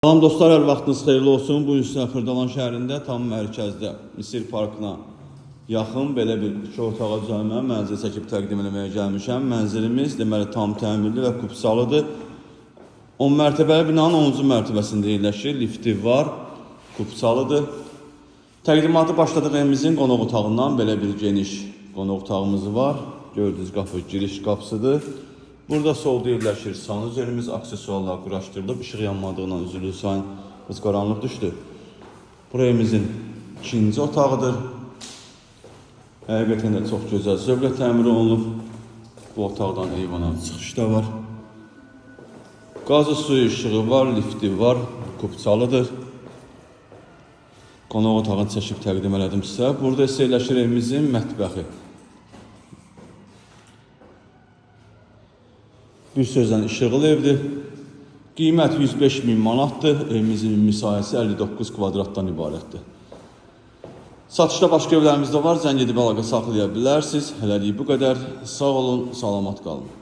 Salam dostlar, hər vaxtınız xeyirli olsun. Bu gün sizə Xırdalan şəhərində tam mərkəzdə Misir Parkına yaxın belə bir 2 otağa düzəlmə mənzil çəkib təqdim etməyə gəlmişəm. Mənzilimiz deməli tam təmirli və kupsalıdır. 10 mərtəbəli binanın 10-cu mərtəbəsində yerləşir. Lifti var, kupsalıdır. Təqdimatı başladıq evimizin qonaq otağından belə bir geniş qonaq otağımız var. Gördüyünüz qapı giriş qapısıdır. Burada solda yerləşir sanuzelimiz, aksesuarlar quraşdırılıb, işıq yanmadığından üzülür, sayın qaranlıq düşdü. Burayımızın ikinci otağıdır. Həqiqətən də çox gözəl zövqlə təmir olunub. Bu otaqdan eyvana çıxış da var. Qazı suyu işığı var, lifti var, kupçalıdır. Qonaq otağını çəkib təqdim elədim sizə. Burada isə yerləşir evimizin mətbəxi. Bir sözlə işıqlı evdir. Qiymət 105.000 manatdır. Evimizin müsahibəsi 59 kvadratdan ibarətdir. Satışda başqa evlərimiz də var. Zəng edib əlaqə saxlaya bilərsiniz. Hələlik bu qədər. Sağ olun, salamat qalın.